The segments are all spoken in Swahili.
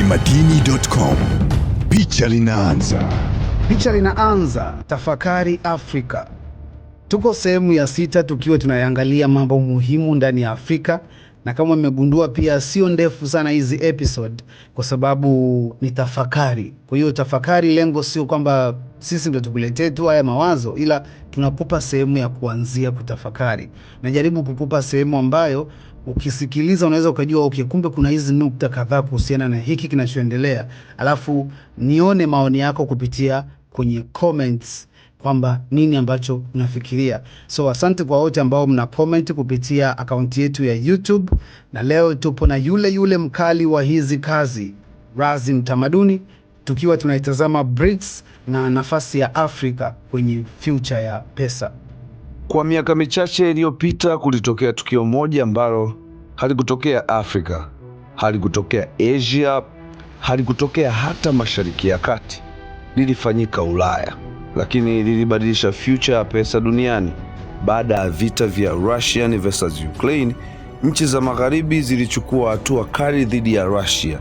Madini.com. Picha linaanza. Picha linaanza. Tafakari Afrika. Tuko sehemu ya 6 tukiwa tunayangalia mambo muhimu ndani ya Afrika, na kama mmegundua pia sio ndefu sana hizi episode kwa sababu ni tafakari. Kwa hiyo tafakari, lengo sio kwamba sisi ndio tukuletee tu haya mawazo, ila tunakupa sehemu ya kuanzia kutafakari. Najaribu kukupa sehemu ambayo ukisikiliza unaweza ukajua okay, kumbe kuna hizi nukta kadhaa kuhusiana na hiki kinachoendelea, alafu nione maoni yako kupitia kwenye comments kwamba nini ambacho unafikiria. So asante kwa wote ambao mna comment kupitia akaunti yetu ya YouTube, na leo tupo na yule mkali wa hizi kazi, Razzy Mtamaduni, tukiwa tunaitazama BRICS na nafasi ya Afrika kwenye future ya pesa. Kwa miaka michache iliyopita kulitokea tukio moja ambalo halikutokea Afrika, halikutokea Asia, halikutokea hata Mashariki ya Kati. Lilifanyika Ulaya, lakini lilibadilisha future ya pesa duniani. Baada ya vita vya Russia versus Ukraine, nchi za magharibi zilichukua hatua kali dhidi ya Russia.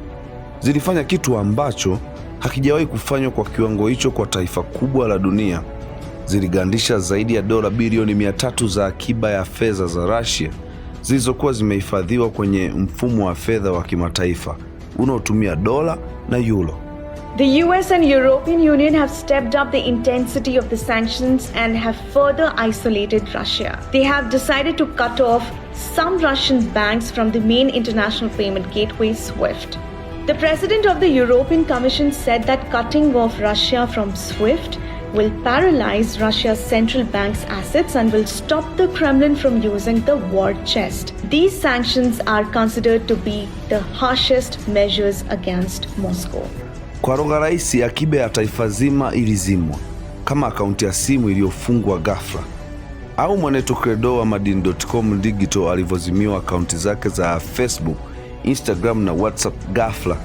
Zilifanya kitu ambacho hakijawahi kufanywa kwa kiwango hicho kwa taifa kubwa la dunia. Ziligandisha zaidi ya dola bilioni 300 za akiba ya fedha za Russia zilizokuwa zimehifadhiwa kwenye mfumo wa fedha wa kimataifa unaotumia dola na euro. The US and European Union have stepped up the intensity of the sanctions and have further isolated Russia. They have decided to cut off some Russian banks from the main international payment gateway, SWIFT. The president of the European Commission said that cutting off Russia from SWIFT will paralyze Russia's central bank's assets and will stop the Kremlin from using the war chest. These sanctions are considered to be the harshest measures against Moscow. Kwa lugha rahisi, akiba ya taifa zima ilizimwa kama akaunti ya simu iliyofungwa ghafla, au mwanetu Credo wa Madini.com Digital alivyozimiwa akaunti zake za Facebook, Instagram na WhatsApp ghafla,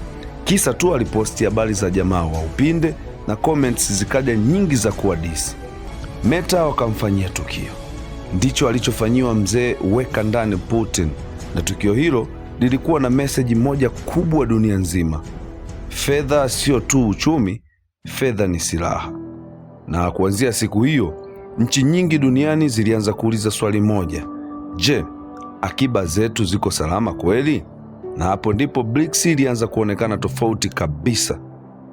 kisa tu aliposti habari za jamaa wa upinde na comments zikaja nyingi za kuadisi. Meta wakamfanyia tukio. Ndicho alichofanyiwa mzee weka ndani Putin, na tukio hilo lilikuwa na message moja kubwa dunia nzima: fedha sio tu uchumi, fedha ni silaha. Na kuanzia siku hiyo, nchi nyingi duniani zilianza kuuliza swali moja: je, akiba zetu ziko salama kweli? Na hapo ndipo BRICS ilianza kuonekana tofauti kabisa.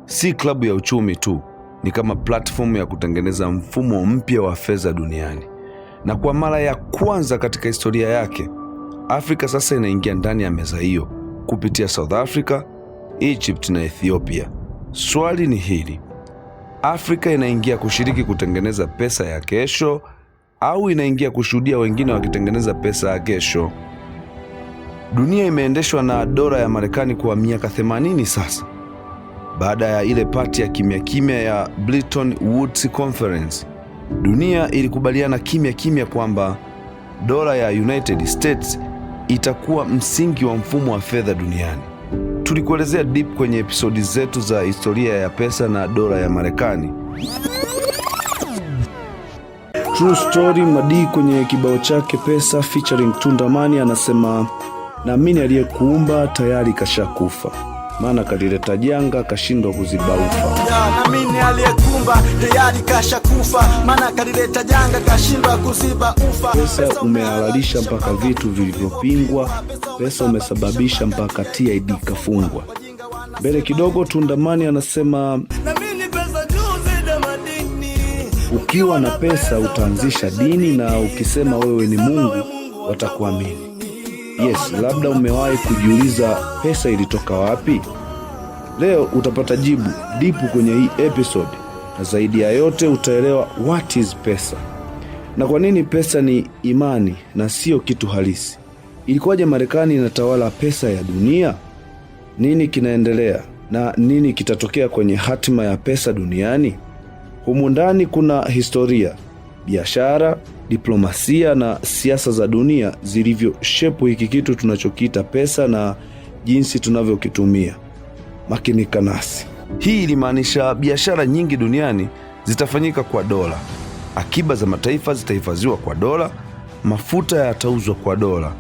Si klabu ya uchumi tu, ni kama platform ya kutengeneza mfumo mpya wa fedha duniani. Na kwa mara ya kwanza katika historia yake, Afrika sasa inaingia ndani ya meza hiyo kupitia South Africa, Egypt na Ethiopia. Swali ni hili: Afrika inaingia kushiriki kutengeneza pesa ya kesho, au inaingia kushuhudia wengine wakitengeneza pesa ya kesho? Dunia imeendeshwa na dola ya Marekani kwa miaka 80 sasa. Baada ya ile pati ya kimya ya Bretton Woods Conference, dunia ilikubaliana kimya kwamba dola ya United States itakuwa msingi wa mfumo wa fedha duniani. Tulikuelezea deep kwenye episodi zetu za historia ya pesa na dola ya Marekani. True Story Madi kwenye kibao chake Pesa featuring Tundamani anasema, naamini aliyekuumba tayari kashakufa, maana kalileta janga kashindwa kuzibaufa. Naamini aliyekuumba tayari kashakufa, maana kalileta janga kashindwa kuzibaufa. Pesa umehalalisha mpaka vitu vilivyopingwa. Pesa umesababisha mpaka TID kafungwa. Mbele kidogo Tundamani anasema, naamini pesa juzi na madini. Ukiwa na pesa utaanzisha dini, na ukisema wewe ni Mungu watakuamini. Yes, labda umewahi kujiuliza pesa ilitoka wapi? Leo utapata jibu dipu kwenye hii episode, na zaidi ya yote utaelewa what is pesa na kwa nini pesa ni imani na sio kitu halisi. Ilikuwaje Marekani inatawala pesa ya dunia? Nini kinaendelea na nini kitatokea kwenye hatima ya pesa duniani? Humu ndani kuna historia, biashara, diplomasia na siasa za dunia zilivyoshape hiki kitu tunachokiita pesa na jinsi tunavyokitumia. Makinika nasi. Hii ilimaanisha biashara nyingi duniani zitafanyika kwa dola. Akiba za mataifa zitahifadhiwa kwa dola, mafuta yatauzwa kwa dola,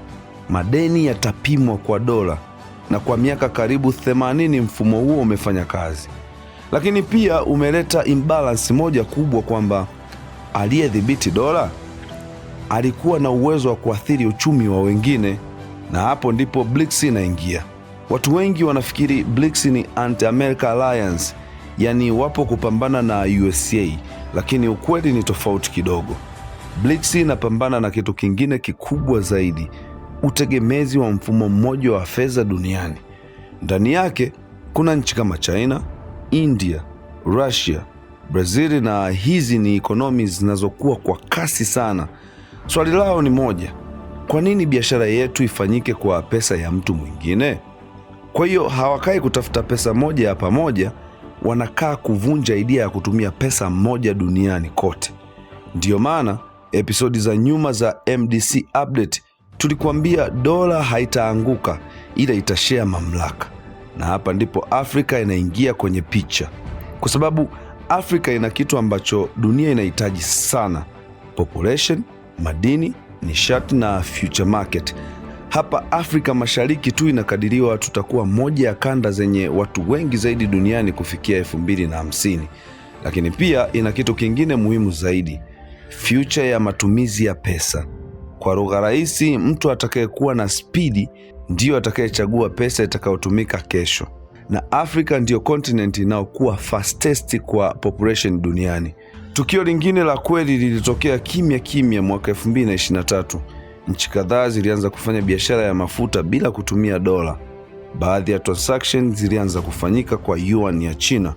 madeni yatapimwa kwa dola, na kwa miaka karibu 80 mfumo huo umefanya kazi. Lakini pia umeleta imbalance moja kubwa, kwamba aliyedhibiti dola alikuwa na uwezo wa kuathiri uchumi wa wengine, na hapo ndipo BRICS inaingia. Watu wengi wanafikiri BRICS ni Anti-America Alliance, yani wapo kupambana na USA, lakini ukweli ni tofauti kidogo. BRICS inapambana na kitu kingine kikubwa zaidi, utegemezi wa mfumo mmoja wa fedha duniani. Ndani yake kuna nchi kama China, India, Russia, Brazil, na hizi ni ekonomi zinazokuwa kwa kasi sana. Swali lao ni moja: kwa nini biashara yetu ifanyike kwa pesa ya mtu mwingine? Kwa hiyo hawakai kutafuta pesa moja ya pamoja, wanakaa kuvunja idea ya kutumia pesa moja duniani kote. Ndiyo maana episodi za nyuma za MDC Update tulikuambia dola haitaanguka, ila itashare mamlaka. Na hapa ndipo Afrika inaingia kwenye picha, kwa sababu Afrika ina kitu ambacho dunia inahitaji sana: population, madini, nishati na future market. Hapa Afrika Mashariki tu inakadiriwa tutakuwa moja ya kanda zenye watu wengi zaidi duniani kufikia 2050. Lakini pia ina kitu kingine muhimu zaidi: future ya matumizi ya pesa. Kwa lugha rahisi, mtu atakayekuwa na spidi ndiyo atakayechagua pesa itakayotumika kesho. Na Afrika ndiyo continent inayokuwa fastest kwa population duniani. Tukio lingine la kweli lilitokea kimya mwaka 2023. Nchi kadhaa zilianza kufanya biashara ya mafuta bila kutumia dola. Baadhi ya transactions zilianza kufanyika kwa yuan ya China.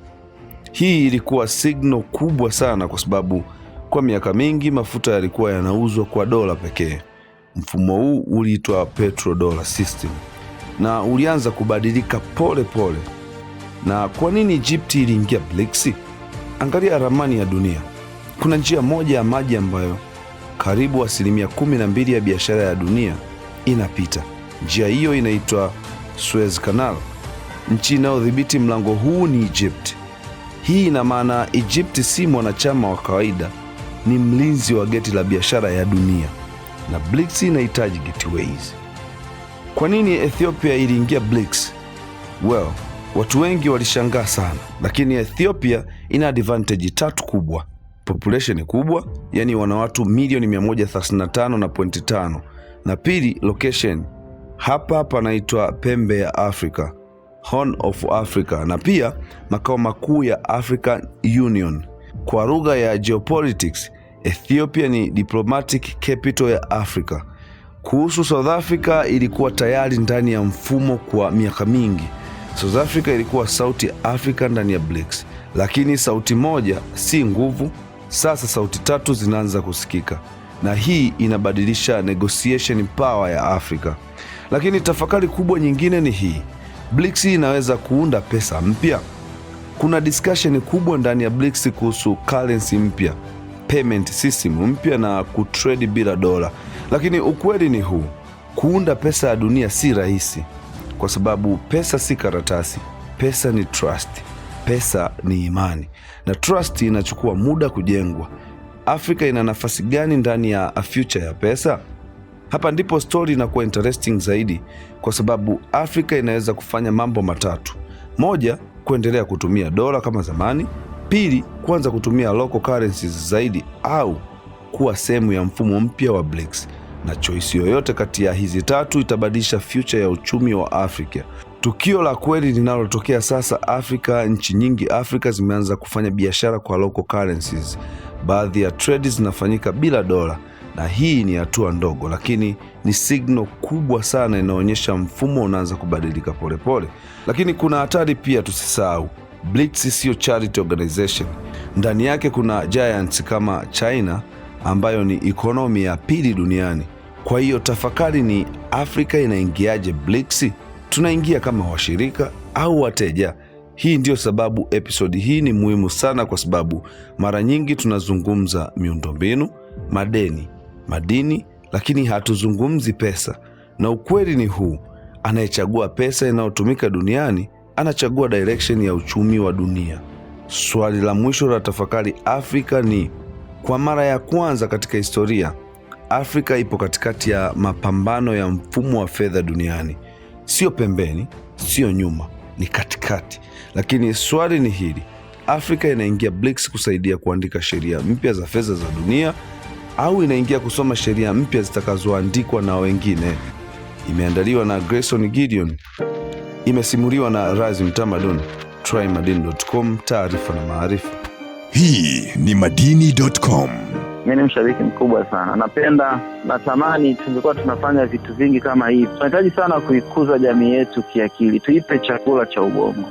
Hii ilikuwa signal kubwa sana, kwa sababu kwa miaka mingi mafuta yalikuwa yanauzwa kwa dola pekee. Mfumo huu uliitwa petrodollar system na ulianza kubadilika pole pole. Na kwa nini Egypt iliingia BRICS? Angalia ramani ya dunia. Kuna njia moja ya maji ambayo karibu 12% ya biashara ya dunia inapita. Njia hiyo inaitwa Suez Canal. Nchi inayodhibiti mlango huu ni Egypt. Hii ina maana Egypt si mwanachama wa kawaida, ni mlinzi wa geti la biashara ya dunia, na BRICS inahitaji gateways. Kwa nini Ethiopia iliingia BRICS? Well, watu wengi walishangaa sana, lakini Ethiopia ina advantage tatu kubwa. Population kubwa, yani wana watu milioni 135.5, na pili, location. Hapa panaitwa pembe ya Afrika, Horn of Africa, na pia makao makuu ya African Union. Kwa lugha ya geopolitics, Ethiopia ni diplomatic capital ya Afrika. Kuhusu South Africa, ilikuwa tayari ndani ya mfumo kwa miaka mingi. South Africa ilikuwa sauti ya Afrika ndani ya BRICS, lakini sauti moja si nguvu. Sasa sauti tatu zinaanza kusikika, na hii inabadilisha negotiation power ya Afrika. Lakini tafakari kubwa nyingine ni hii: BRICS inaweza kuunda pesa mpya. Kuna discussion kubwa ndani ya BRICS kuhusu currency mpya, payment system mpya na kutrade bila dola. Lakini ukweli ni huu: kuunda pesa ya dunia si rahisi, kwa sababu pesa si karatasi. Pesa ni trust, pesa ni imani, na trust inachukua muda kujengwa. Afrika ina nafasi gani ndani ya future ya pesa? Hapa ndipo story inakuwa interesting zaidi, kwa sababu Afrika inaweza kufanya mambo matatu: moja, kuendelea kutumia dola kama zamani; pili, kuanza kutumia local currencies zaidi; au kuwa sehemu ya mfumo mpya wa BRICS. Na choice yoyote kati ya hizi tatu itabadilisha future ya uchumi wa Afrika. Tukio la kweli linalotokea sasa Afrika, nchi nyingi Afrika zimeanza kufanya biashara kwa local currencies. Baadhi ya trades zinafanyika bila dola, na hii ni hatua ndogo, lakini ni signal kubwa sana inaonyesha mfumo unaanza kubadilika polepole. Lakini kuna hatari pia, tusisahau. BRICS sio charity organization. Ndani yake kuna giants kama China ambayo ni ekonomi ya pili duniani. Kwa hiyo tafakari ni Afrika inaingiaje BRICS? Tunaingia kama washirika au wateja? Hii ndio sababu episodi hii ni muhimu sana, kwa sababu mara nyingi tunazungumza miundombinu, madeni, madini, lakini hatuzungumzi pesa. Na ukweli ni huu: anayechagua pesa inayotumika duniani anachagua direction ya uchumi wa dunia. Swali la mwisho la tafakari Afrika ni: kwa mara ya kwanza katika historia, Afrika ipo katikati ya mapambano ya mfumo wa fedha duniani. sio pembeni, sio nyuma, ni katikati. Lakini swali ni hili: Afrika inaingia BRICS kusaidia kuandika sheria mpya za fedha za dunia, au inaingia kusoma sheria mpya zitakazoandikwa na wengine? Imeandaliwa na Grayson Gideon, imesimuliwa na Razim Tamadun. TryMadini.com, taarifa na maarifa. Hii ni Madini.com. Mimi ni mshabiki mkubwa sana. Natamani tungekuwa tunafanya vitu vingi kama hivi. Tunahitaji sana kuikuza jamii yetu kiakili. Tuipe chakula cha ubongo.